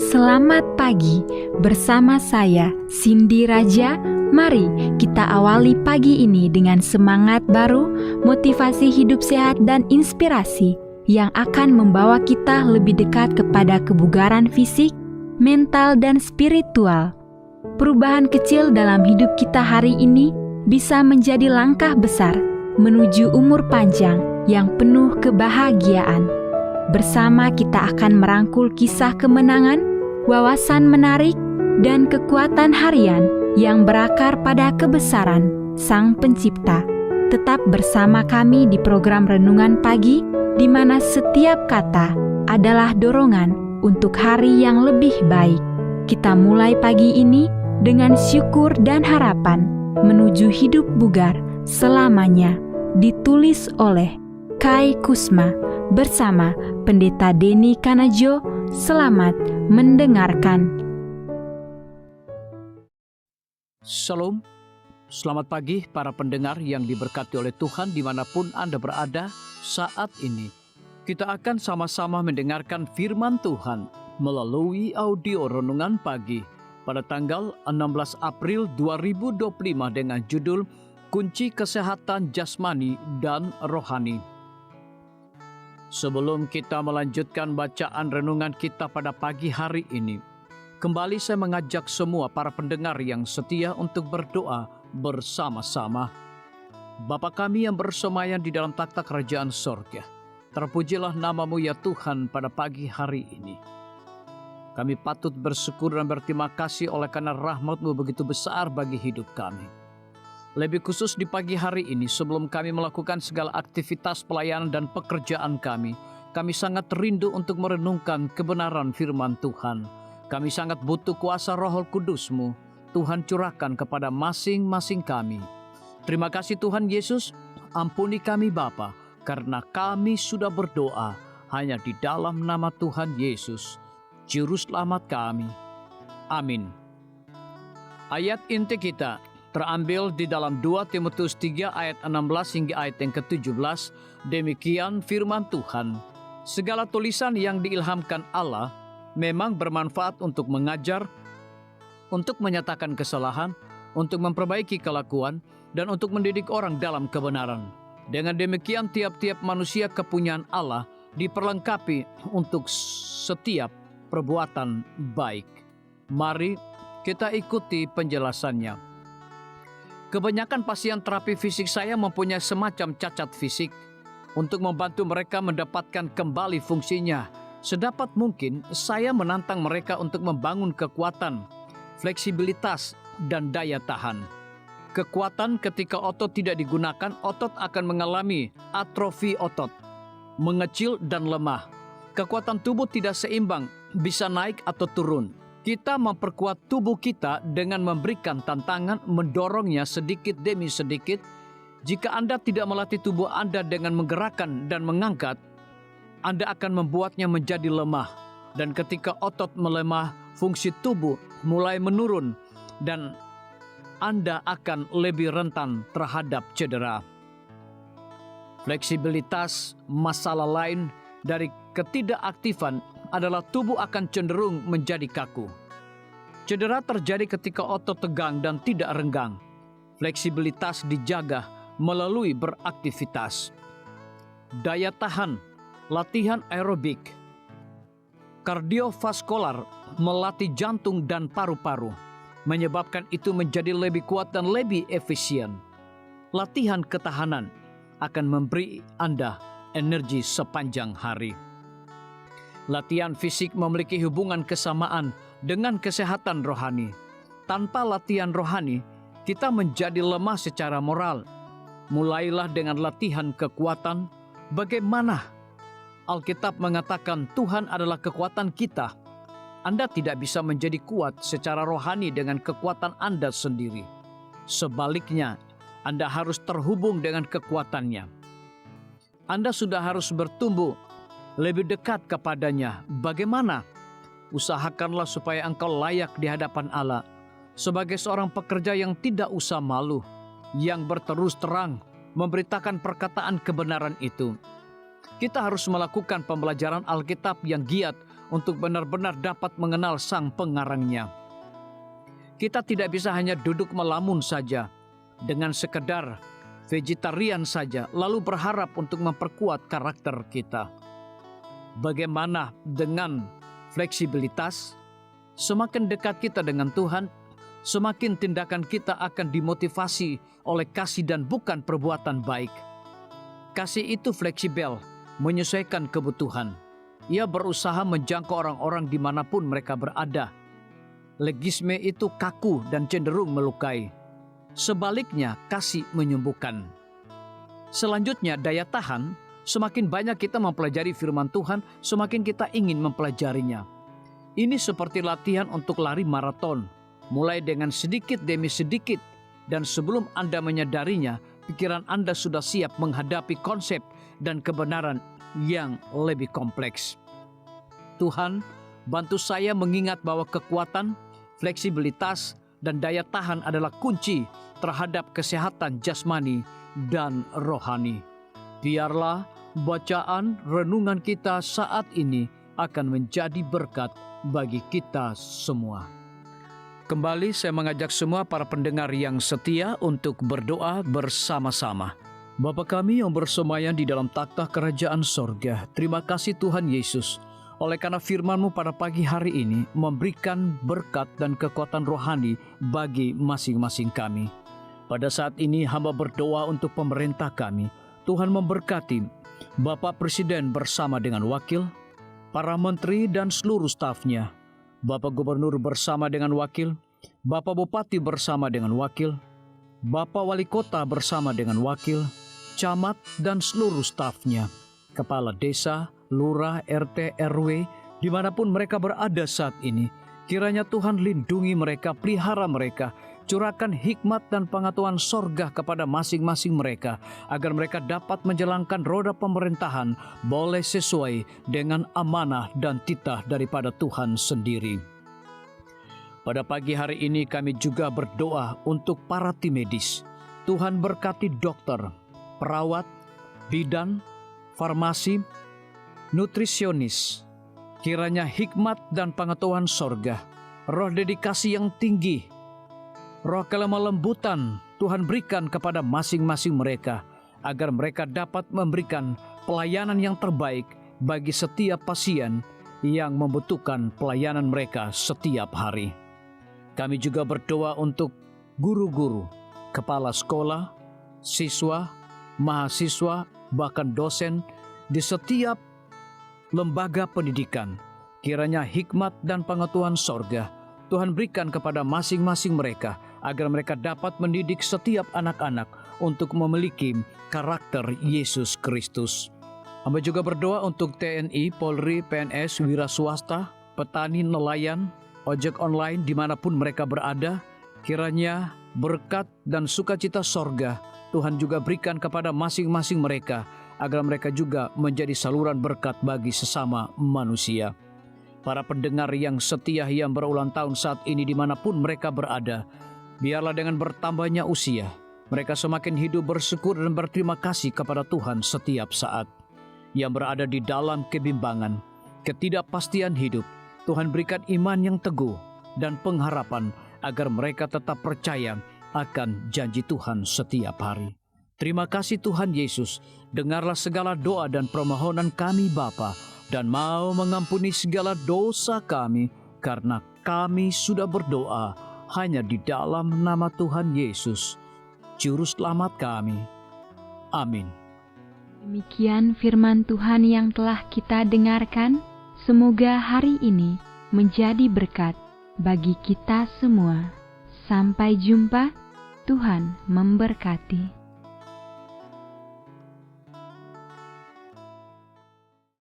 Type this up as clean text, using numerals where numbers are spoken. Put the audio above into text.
Selamat pagi bersama saya Cindy Raja. Mari kita awali pagi ini dengan semangat baru, motivasi hidup sehat dan inspirasi yang akan membawa kita lebih dekat kepada kebugaran fisik, mental dan spiritual. Perubahan kecil dalam hidup kita hari ini bisa menjadi langkah besar menuju umur panjang yang penuh kebahagiaan. Bersama kita akan merangkul kisah kemenangan, wawasan menarik, dan kekuatan harian yang berakar pada kebesaran Sang Pencipta. Tetap bersama kami di program Renungan Pagi, di mana setiap kata adalah dorongan untuk hari yang lebih baik. Kita mulai pagi ini dengan syukur dan harapan menuju hidup bugar selamanya. Ditulis oleh Kai Kusma bersama Pendeta Denny Kanajo. Selamat mendengarkan. Shalom, selamat pagi para pendengar yang diberkati oleh Tuhan dimanapun Anda berada saat ini. Kita akan sama-sama mendengarkan firman Tuhan melalui audio Renungan Pagi pada tanggal 16 April 2025 dengan judul Kunci Kesehatan Jasmani dan Rohani. Sebelum kita melanjutkan bacaan renungan kita pada pagi hari ini, kembali saya mengajak semua para pendengar yang setia untuk berdoa bersama-sama. Bapa kami yang bersemayam di dalam takhta kerajaan sorga, terpujilah nama-Mu ya Tuhan pada pagi hari ini. Kami patut bersyukur dan berterima kasih oleh karena rahmat-Mu begitu besar bagi hidup kami. Lebih khusus di pagi hari ini, sebelum kami melakukan segala aktivitas pelayanan dan pekerjaan kami sangat rindu untuk merenungkan kebenaran firman Tuhan. Kami sangat butuh kuasa Roh Kudus-Mu. Tuhan curahkan kepada masing-masing kami. Terima kasih Tuhan Yesus, ampuni kami Bapa, karena kami sudah berdoa hanya di dalam nama Tuhan Yesus, Juru Selamat kami. Amin. Ayat inti kita terambil di dalam 2 Timotius 3 ayat 16 hingga ayat yang ke-17. Demikian firman Tuhan. Segala tulisan yang diilhamkan Allah memang bermanfaat untuk mengajar, untuk menyatakan kesalahan, untuk memperbaiki kelakuan, dan untuk mendidik orang dalam kebenaran. Dengan demikian tiap-tiap manusia kepunyaan Allah diperlengkapi untuk setiap perbuatan baik. Mari kita ikuti penjelasannya. Kebanyakan pasien terapi fisik saya mempunyai semacam cacat fisik. Untuk membantu mereka mendapatkan kembali fungsinya sedapat mungkin, saya menantang mereka untuk membangun kekuatan, fleksibilitas, dan daya tahan. Kekuatan ketika otot tidak digunakan, otot akan mengalami atrofi otot, mengecil dan lemah. Kekuatan tubuh tidak seimbang, bisa naik atau turun. Kita memperkuat tubuh kita dengan memberikan tantangan, mendorongnya sedikit demi sedikit. Jika Anda tidak melatih tubuh Anda dengan menggerakkan dan mengangkat, Anda akan membuatnya menjadi lemah. Dan ketika otot melemah, fungsi tubuh mulai menurun dan Anda akan lebih rentan terhadap cedera. Fleksibilitas, masalah lain dari ketidakaktifan adalah tubuh akan cenderung menjadi kaku. Cedera terjadi ketika otot tegang dan tidak renggang. Fleksibilitas dijaga melalui beraktivitas. Daya tahan, latihan aerobik. Kardiovaskular, melatih jantung dan paru-paru, menyebabkan itu menjadi lebih kuat dan lebih efisien. Latihan ketahanan akan memberi Anda energi sepanjang hari. Latihan fisik memiliki hubungan kesamaan dengan kesehatan rohani. Tanpa latihan rohani, kita menjadi lemah secara moral. Mulailah dengan latihan kekuatan. Bagaimana? Alkitab mengatakan Tuhan adalah kekuatan kita. Anda tidak bisa menjadi kuat secara rohani dengan kekuatan Anda sendiri. Sebaliknya, Anda harus terhubung dengan kekuatannya. Anda sudah harus bertumbuh lebih dekat kepadanya. Bagaimana? Usahakanlah supaya engkau layak di hadapan Allah sebagai seorang pekerja yang tidak usah malu, yang berterus terang memberitakan perkataan kebenaran itu. Kita harus melakukan pembelajaran Alkitab yang giat untuk benar-benar dapat mengenal Sang Pengarangnya. Kita tidak bisa hanya duduk melamun saja dengan sekedar vegetarian saja, lalu berharap untuk memperkuat karakter kita. Bagaimana dengan fleksibilitas? Semakin dekat kita dengan Tuhan, semakin tindakan kita akan dimotivasi oleh kasih dan bukan perbuatan baik. Kasih itu fleksibel, menyesuaikan kebutuhan. Ia berusaha menjangkau orang-orang dimanapun mereka berada. Legisme itu kaku dan cenderung melukai. Sebaliknya, kasih menyembuhkan. Selanjutnya, daya tahan. Semakin banyak kita mempelajari firman Tuhan, semakin kita ingin mempelajarinya. Ini seperti latihan untuk lari maraton. Mulai dengan sedikit demi sedikit, dan sebelum Anda menyadarinya, pikiran Anda sudah siap menghadapi konsep dan kebenaran yang lebih kompleks. Tuhan, bantu saya mengingat bahwa kekuatan, fleksibilitas, dan daya tahan adalah kunci terhadap kesehatan jasmani dan rohani. Biarlah bacaan renungan kita saat ini akan menjadi berkat bagi kita semua. Kembali saya mengajak semua para pendengar yang setia untuk berdoa bersama-sama. Bapa kami yang bersemayam di dalam takhta kerajaan sorga, terima kasih Tuhan Yesus, oleh karena firman-Mu pada pagi hari ini memberikan berkat dan kekuatan rohani bagi masing-masing kami. Pada saat ini hamba berdoa untuk pemerintah kami. Tuhan memberkati Bapak Presiden bersama dengan wakil, para menteri dan seluruh stafnya, Bapak Gubernur bersama dengan wakil, Bapak Bupati bersama dengan wakil, Bapak Wali Kota bersama dengan wakil, camat dan seluruh stafnya, kepala desa, lurah, RT, RW, dimanapun mereka berada saat ini. Kiranya Tuhan lindungi mereka, pelihara mereka, curahkan hikmat dan pengetahuan sorga kepada masing-masing mereka, agar mereka dapat menjalankan roda pemerintahan boleh sesuai dengan amanah dan titah daripada Tuhan sendiri. Pada pagi hari ini kami juga berdoa untuk para tim medis. Tuhan berkati dokter, perawat, bidan, farmasi, nutrisionis. Kiranya hikmat dan pengetahuan sorga, roh dedikasi yang tinggi, roh kelemah lembutan Tuhan berikan kepada masing-masing mereka, agar mereka dapat memberikan pelayanan yang terbaik bagi setiap pasien yang membutuhkan pelayanan mereka setiap hari. Kami juga berdoa untuk guru-guru, kepala sekolah, siswa, mahasiswa, bahkan dosen di setiap lembaga pendidikan. Kiranya hikmat dan pengetahuan sorga Tuhan berikan kepada masing-masing mereka, agar mereka dapat mendidik setiap anak-anak untuk memiliki karakter Yesus Kristus. Hamba juga berdoa untuk TNI, Polri, PNS, wira swasta, petani, nelayan, ojek online dimanapun mereka berada. Kiranya berkat dan sukacita sorga Tuhan juga berikan kepada masing-masing mereka, agar mereka juga menjadi saluran berkat bagi sesama manusia. Para pendengar yang setia yang berulang tahun saat ini dimanapun mereka berada, biarlah dengan bertambahnya usia, mereka semakin hidup bersyukur dan berterima kasih kepada Tuhan setiap saat. Yang berada di dalam kebimbangan, ketidakpastian hidup, Tuhan berikan iman yang teguh dan pengharapan, agar mereka tetap percaya akan janji Tuhan setiap hari. Terima kasih Tuhan Yesus, dengarlah segala doa dan permohonan kami Bapa, dan mau mengampuni segala dosa kami, karena kami sudah berdoa hanya di dalam nama Tuhan Yesus, Juru Selamat kami. Amin. Demikian firman Tuhan yang telah kita dengarkan. Semoga hari ini menjadi berkat bagi kita semua. Sampai jumpa, Tuhan memberkati.